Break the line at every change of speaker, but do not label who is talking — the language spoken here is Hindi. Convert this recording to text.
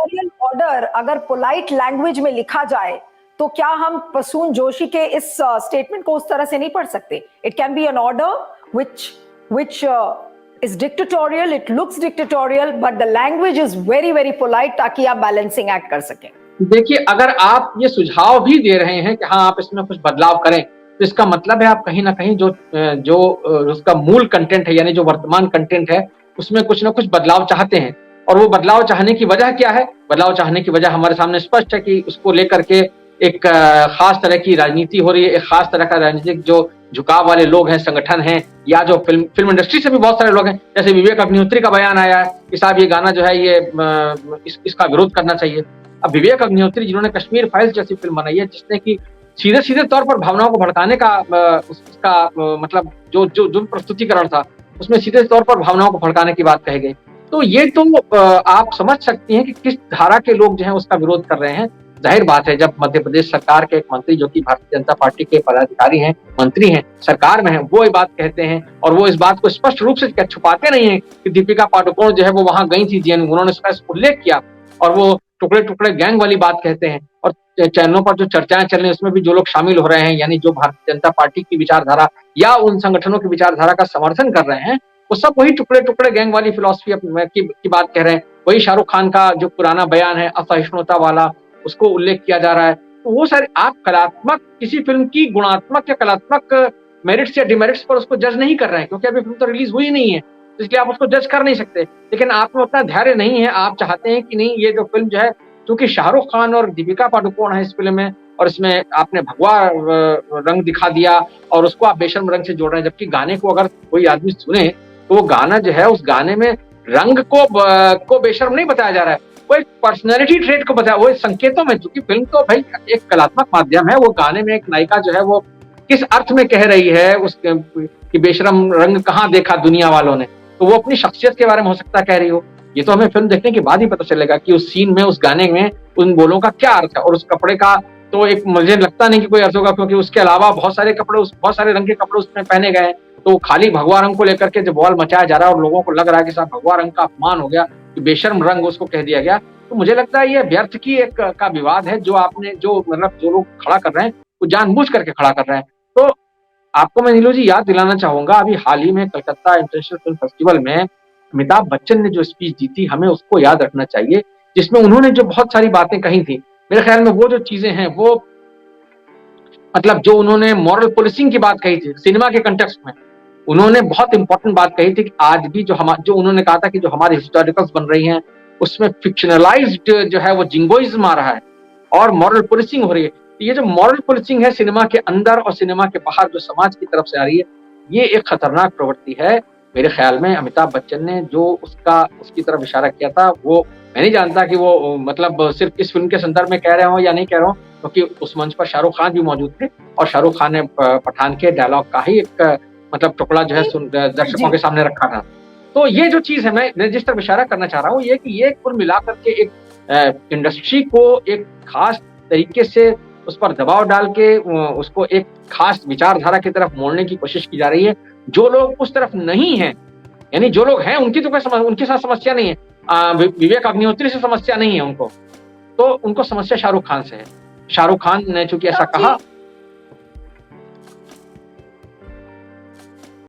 डिक्टेटोरियल ऑर्डर अगर पोलाइट लैंग्वेज में लिखा जाए तो क्या हम प्रसून जोशी के इस स्टेटमेंट को उस तरह से नहीं पढ़ सकते? It can be an order which is dictatorial, it looks dictatorial, but the language is very very polite ताकि आप बैलेंसिंग एक्ट कर सकें।
देखिए, अगर आप ये सुझाव भी दे रहे हैं कि हाँ आप इसमें कुछ बदलाव करें, तो इसका मतलब है आप कहीं ना कहीं जो उसका मूल कंटेंट है, यानी जो वर्तमान कंटेंट है, उसमें कुछ ना कुछ बदलाव चाहते हैं। और वो बदलाव चाहने की वजह क्या है? बदलाव चाहने की वजह हमारे सामने स्पष्ट है कि उसको लेकर के एक खास तरह की राजनीति हो रही है, एक खास तरह का राजनीतिक जो झुकाव वाले लोग हैं, संगठन हैं, या जो फिल्म इंडस्ट्री से भी बहुत सारे लोग हैं, जैसे विवेक अग्निहोत्री का बयान आया है कि साहब ये गाना जो है ये इसका विरोध करना चाहिए। अब विवेक अग्निहोत्री जिन्होंने कश्मीर फाइल्स जैसी फिल्म बनाई है, जिसने कि सीधे सीधे तौर पर भावनाओं को भड़काने का उसका मतलब जो प्रस्तुतिकरण था, उसमें सीधे तौर पर भावनाओं को भड़काने की बात कही गई। तो ये तो आप समझ सकती हैं कि किस धारा के लोग जो है उसका विरोध कर रहे हैं। जाहिर बात है, जब मध्य प्रदेश सरकार के एक मंत्री जो कि भारतीय जनता पार्टी के पदाधिकारी हैं, मंत्री हैं, सरकार में हैं, वो ये बात कहते हैं और वो इस बात को स्पष्ट रूप से छुपाते नहीं है कि दीपिका पादुकोण जो है वो वहां गई थी, उन्होंने उसका उल्लेख किया और वो टुकड़े टुकड़े गैंग वाली बात कहते हैं। और चैनलों पर जो चर्चाएं चल रही हैं उसमें भी जो लोग शामिल हो रहे हैं, यानी जो भारतीय जनता पार्टी की विचारधारा या उन संगठनों की विचारधारा का समर्थन कर रहे हैं, वो सब वही टुकड़े टुकड़े गैंग वाली फिलॉसफी की बात कह रहे हैं। वही शाहरुख खान का जो पुराना बयान है असहिष्णुता वाला, उसको उल्लेख किया जा रहा है। तो वो सारे आप कलात्मक किसी फिल्म की गुणात्मक या कलात्मक मेरिट्स या डिमेरिट्स पर उसको जज नहीं कर रहे हैं, क्योंकि अभी फिल्म तो रिलीज हुई नहीं है, तो इसलिए आप उसको जज कर नहीं सकते। लेकिन आप में उतना धैर्य नहीं है, आप चाहते हैं कि नहीं ये जो फिल्म जो है, क्योंकि शाहरुख खान और दीपिका पादुकोण है इस फिल्म में, और इसमें आपने भगवा रंग दिखा दिया और उसको आप बेशर्म रंग से जोड़ रहे हैं, जबकि गाने को अगर कोई आदमी सुने तो वो गाना जो है, उस गाने में रंग को बेशर्म नहीं बताया जा रहा है, वो एक पर्सनैलिटी ट्रेट को बताया, वो संकेतों में, क्योंकि फिल्म तो भाई एक कलात्मक माध्यम है। वो गाने में एक नायिका जो है वो किस अर्थ में कह रही है उसके कि बेशरम रंग कहाँ देखा दुनिया वालों ने, तो वो अपनी शख्सियत के बारे में हो सकता कह रही हो। ये तो हमें फिल्म देखने के बाद ही पता चलेगा कि उस सीन में, उस गाने में उन बोलों का क्या अर्थ है। और उस कपड़े का तो एक मुझे लगता नहीं कि कोई अर्थ होगा, क्योंकि उसके अलावा बहुत सारे रंग के कपड़े उसमें पहने गए हैं। तो खाली भगवा रंग को लेकर के जब बवाल मचाया जा रहा है और लोगों को लग रहा है कि साहब भगवा रंग का अपमान हो गया, कि बेशर्म रंग उसको कह दिया गया, तो मुझे लगता है ये व्यर्थ की एक का विवाद है, जो लोग खड़ा कर रहे हैं वो जानबूझ करके खड़ा कर रहे हैं। तो आपको मैं नीलू जी याद दिलाना चाहूंगा, अभी हाल ही में कलकत्ता इंटरनेशनल फिल्म फेस्टिवल में अमिताभ बच्चन ने जो स्पीच दी थी, हमें उसको याद रखना चाहिए, जिसमें उन्होंने जो बहुत सारी बातें कही थी। मेरे ख्याल में वो जो चीजें हैं, वो मतलब जो उन्होंने मॉरल पुलिसिंग की बात कही थी सिनेमा के कंटेक्स्ट में, उन्होंने बहुत इंपॉर्टेंट बात कही थी कि आज भी जो उन्होंने कहा था कि जो हमारी हिस्टोरिकल्स बन रही हैं उसमें फिक्शनलाइज्ड जो है वो जिंगोइज्म आ रहा है और मॉरल पुलिसिंग हो रही है। ये जो मॉरल पुलिसिंग है सिनेमा के अंदर और सिनेमा के बाहर जो समाज की तरफ से आ रही है, ये एक खतरनाक प्रवृत्ति है। मेरे ख्याल में अमिताभ बच्चन ने जो उसकी तरफ इशारा किया था, वो मैं नहीं जानता कि वो मतलब सिर्फ इस फिल्म के संदर्भ में कह रहे हो या नहीं कह रहे हो, क्योंकि उस मंच पर शाहरुख खान भी मौजूद थे और शाहरुख खान ने पठान के डायलॉग का ही एक मतलब टुकड़ा जो है दर्शकों के सामने रखा था। तो ये जो चीज है, मैं जिस तरफ इशारा करना चाह रहा हूँ, ये कि ये कुल मिलाकर के एक इंडस्ट्री को एक खास तरीके से उस पर दबाव डाल के उसको एक खास विचारधारा की तरफ मोड़ने की कोशिश की जा रही है। जो लोग उस तरफ नहीं हैं, यानी जो लोग हैं उनकी तो कोई उनके साथ समस्या नहीं है, विवेक अग्निहोत्री से समस्या नहीं है उनको, तो उनको समस्या शाहरुख खान से है। शाहरुख खान ने चूंकि ऐसा कहा